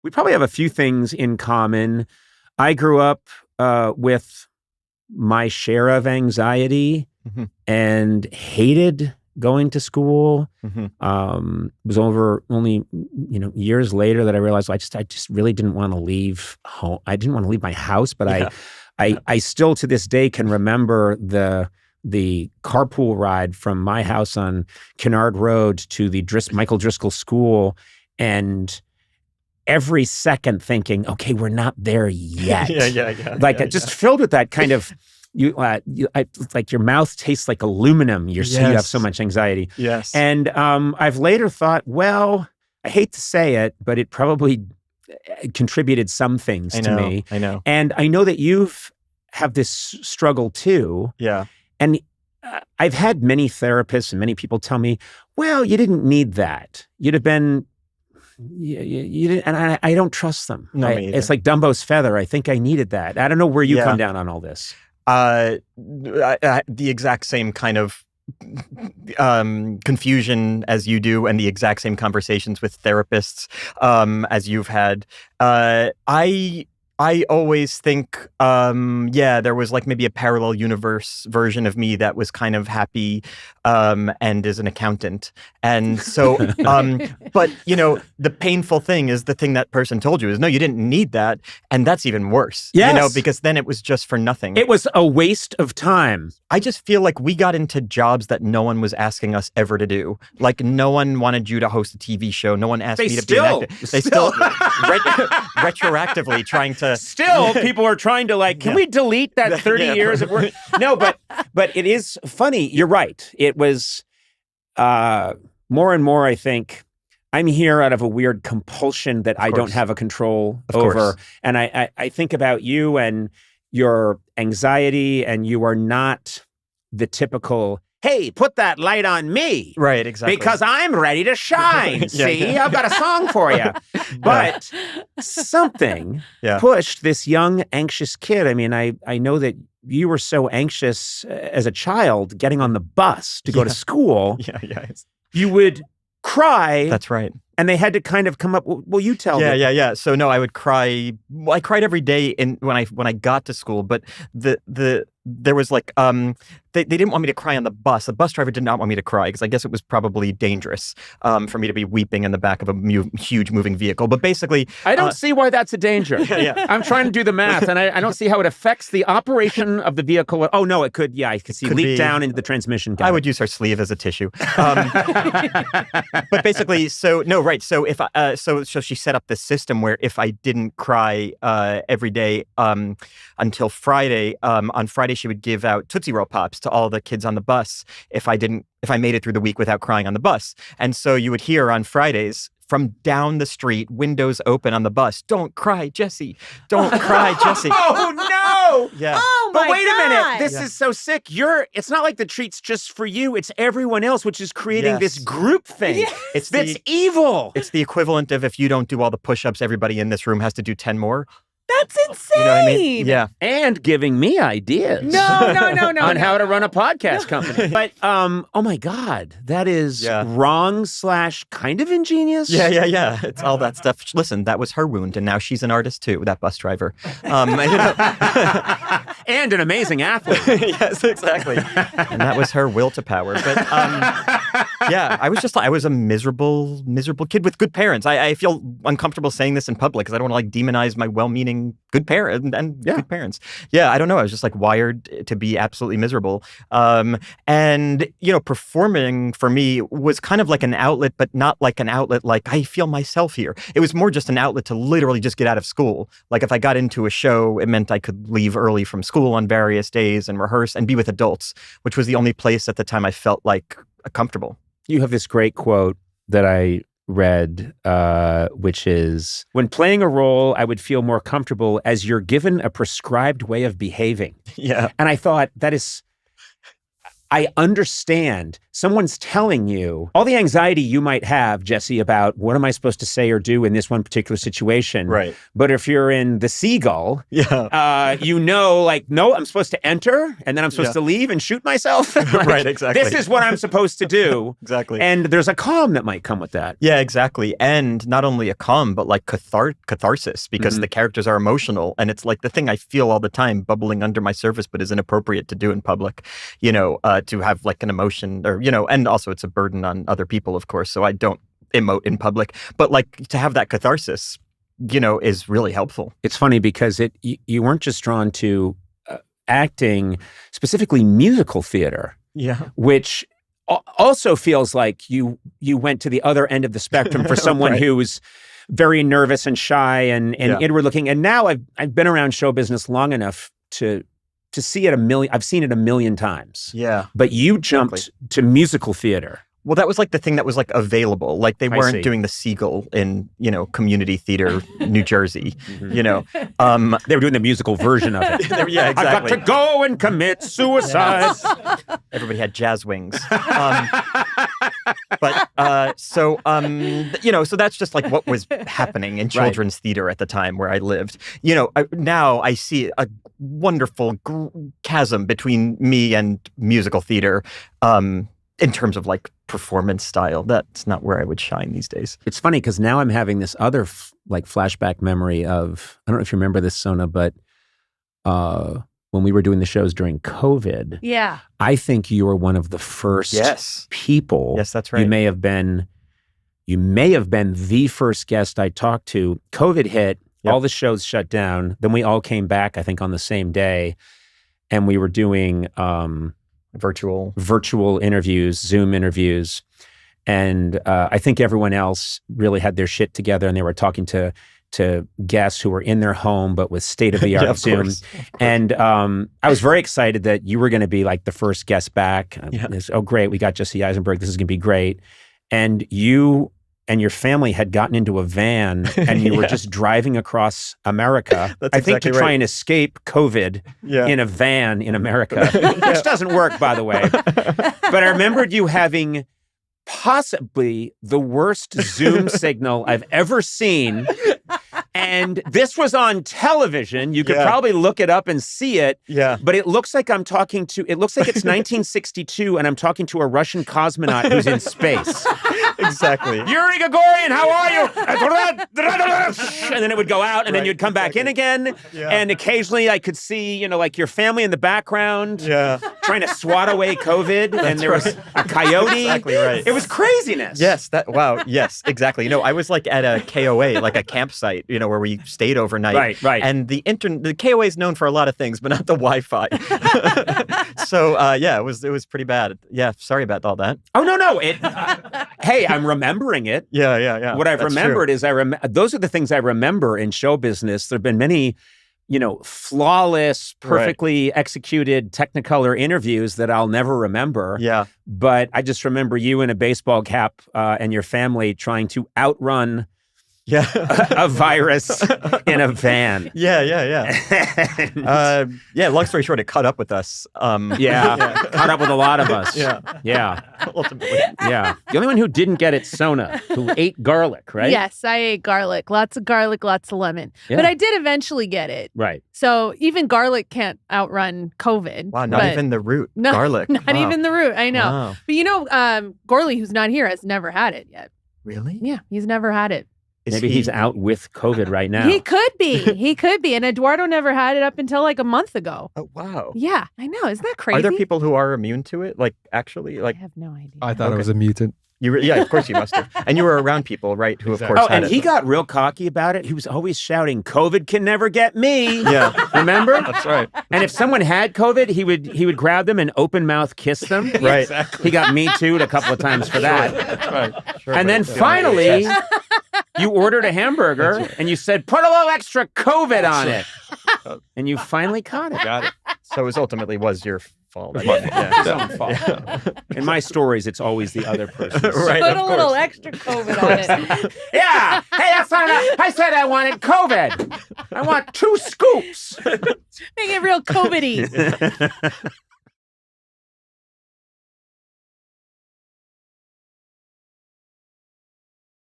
we probably have a few things in common. I grew up with my share of anxiety and hated going to school. It was only years later that I realized I just really didn't want to leave home. I didn't want to leave my house, but I still to this day can remember the carpool ride from my house on Kennard Road to the Michael Driscoll School, and every second thinking, okay, we're not there yet. Just filled with that kind of like your mouth tastes like aluminum. You have so much anxiety. Yes. And I've later thought, well, I hate to say it, but it probably contributed some things to me. I know. And I know that you've have this struggle too. Yeah. And I've had many therapists and many people tell me, well, you didn't need that. You'd have been, you didn't, and I don't trust them. No, it's like Dumbo's feather. I think I needed that. I don't know where you come down on all this. The exact same kind of confusion as you do, and the exact same conversations with therapists as you've had. I always think, there was like maybe a parallel universe version of me that was kind of happy and is an accountant. And so, but, the painful thing is the thing that person told you is, no, you didn't need that. And that's even worse, because then it was just for nothing. It was a waste of time. I just feel like we got into jobs that no one was asking us ever to do. Like no one wanted you to host a TV show. No one asked me to be an actor. They still retroactively trying to. Still, people are trying to can we delete that 30 years of work? No, but it is funny. You're right. It was more and more, I think, I'm here out of a weird compulsion that I don't have a control over. And I think about you and your anxiety, and you are not the typical, hey, put that light on me. Right, exactly. Because I'm ready to shine. See, I've got a song for you. But something pushed this young, anxious kid. I mean, I know that you were so anxious as a child getting on the bus to go to school. You would cry. That's right. And they had to kind of come up. Well, you tell me. Yeah. So no, I would cry. Well, I cried every day when I got to school. But there was they didn't want me to cry on the bus. The bus driver did not want me to cry because I guess it was probably dangerous for me to be weeping in the back of a huge moving vehicle. But basically, I don't see why that's a danger. I'm trying to do the math, and I don't see how it affects the operation of the vehicle. Oh no, it could. Yeah, I could see leak down into the transmission. I would use her sleeve as a tissue. But basically, right. So if so she set up this system where if I didn't cry every day until Friday, on Friday she would give out Tootsie Roll Pops to all the kids on the bus if I made it through the week without crying on the bus. And so you would hear on Fridays from down the street, windows open on the bus, "Don't cry, Jesse. Don't cry, Jesse." Oh no! Yeah. Oh my But wait God. a minute, this is so sick. It's not like the treat's just for you, it's everyone else, which is creating this group thing. Yes. That's evil. It's the equivalent of if you don't do all the push-ups, everybody in this room has to do 10 more. That's insane. You know what I mean? Yeah. And giving me ideas. No. on how to run a podcast company. But, oh my God, that is wrong / kind of ingenious. Yeah. It's all that stuff. Listen, that was her wound, and now she's an artist too, that bus driver. And an amazing athlete. Yes, exactly. And that was her will to power. But I was a miserable kid with good parents. I feel uncomfortable saying this in public because I don't want to demonize my well-meaning good parent and good parents. Yeah, I don't know. I was just wired to be absolutely miserable. And performing for me was kind of like an outlet, but not like an outlet like I feel myself here. It was more just an outlet to literally just get out of school. Like if I got into a show, it meant I could leave early from school on various days and rehearse and be with adults, which was the only place at the time I felt comfortable. You have this great quote that I read, which is, when playing a role, I would feel more comfortable as you're given a prescribed way of behaving. Yeah. And I thought I understand someone's telling you all the anxiety you might have, Jesse, about what am I supposed to say or do in this one particular situation. Right. But if you're in The Seagull, you know, like, no, I'm supposed to enter and then I'm supposed to leave and shoot myself. Like, right, exactly. This is what I'm supposed to do. Exactly. And there's a calm that might come with that. Yeah, exactly. And not only a calm, but like catharsis, because the characters are emotional. And it's like the thing I feel all the time bubbling under my surface, but is inappropriate to do in public, you know, to have like an emotion or, you know, and also it's a burden on other people, of course. So I don't emote in public, but like to have that catharsis, you know, is really helpful. It's funny because you weren't just drawn to acting, specifically musical theater, which also feels like you went to the other end of the spectrum for someone who's very nervous and shy and inward looking. And now I've been around show business long enough to see it I've seen it a million times. Yeah. But you jumped to musical theater. Well, that was like the thing that was like available. Like they weren't doing the Seagull in, you know, community theater, New Jersey, you know. They were doing the musical version of it. Yeah, exactly. I've got to go and commit suicide. Everybody had jazz wings. You know, so that's just like what was happening in children's theater at the time where I lived. You know, now I see a wonderful chasm between me and musical theater. In terms of like performance style, that's not where I would shine these days. It's funny because now I'm having this other like flashback memory of, I don't know if you remember this, Sona, but when we were doing the shows during COVID, I think you were one of the first people. Yes, that's right. You may have been the first guest I talked to. COVID hit, all the shows shut down. Then we all came back, I think, on the same day, and we were doing virtual interviews, Zoom interviews. And I think everyone else really had their shit together and they were talking to guests who were in their home, but with state-of-the-art Zoom. Course. And I was very excited that you were going to be like the first guest back. Oh, great. We got Jesse Eisenberg. This is going to be great. And you and your family had gotten into a van and you were just driving across America, I think to try and escape COVID in a van in America, which doesn't work, by the way. But I remembered you having possibly the worst Zoom signal I've ever seen. And this was on television. You could probably look it up and see it. Yeah. But it looks like it's 1962 and I'm talking to a Russian cosmonaut who's in space. Exactly. Yuri Gagarin, how are you? And then it would go out and then you'd come back in again. Yeah. And occasionally I could see, you know, like your family in the background trying to swat away COVID. And there was a coyote. Exactly right. It was craziness. Yes. Wow. Yes, exactly. You know, I was like at a KOA, like a campsite, you know, where we stayed overnight. Right. And the KOA is known for a lot of things, but not the Wi-Fi. So it was pretty bad. Yeah. Sorry about all that. Oh, no. Hey, I'm remembering it. Yeah. What I've remembered is those are the things I remember in show business. There have been many, you know, flawless, perfectly executed Technicolor interviews that I'll never remember. Yeah. But I just remember you in a baseball cap and your family trying to outrun a virus in a van. Yeah. Long story short, it caught up with us. Caught up with a lot of us. Yeah. Ultimately. Yeah. The only one who didn't get it, Sona, who ate garlic, right? Yes, I ate garlic. Lots of garlic, lots of lemon. Yeah. But I did eventually get it. Right. So even garlic can't outrun COVID. Wow, not even the root. Garlic. Not even the root. I know. Wow. But you know, Gourley, who's not here, has never had it yet. Really? Yeah, he's never had it. Maybe he's out with COVID right now. He could be. And Eduardo never had it up until like a month ago. Oh, wow. Yeah, I know. Isn't that crazy? Are there people who are immune to it? Like, actually? Like, I have no idea. I thought it was a mutant. Of course you must have. And you were around people, right, who of course had it. Oh, and he got real cocky about it. He was always shouting, "COVID can never get me." Yeah. Remember? That's right. And if someone had COVID, he would grab them and open mouth kiss them. Right. Exactly. He got Me Too'd a couple of times for that. That's right. Sure, and then finally, you ordered a hamburger and you said, "Put a little extra COVID on it." And you finally caught it. Got it. So it ultimately was your fault. His own fault. Yeah. In my stories, it's always the other person's. Right, put a little extra COVID on it. Yeah. Hey, that's not enough. I said I wanted COVID. I want 2 scoops. Make it real COVID-y.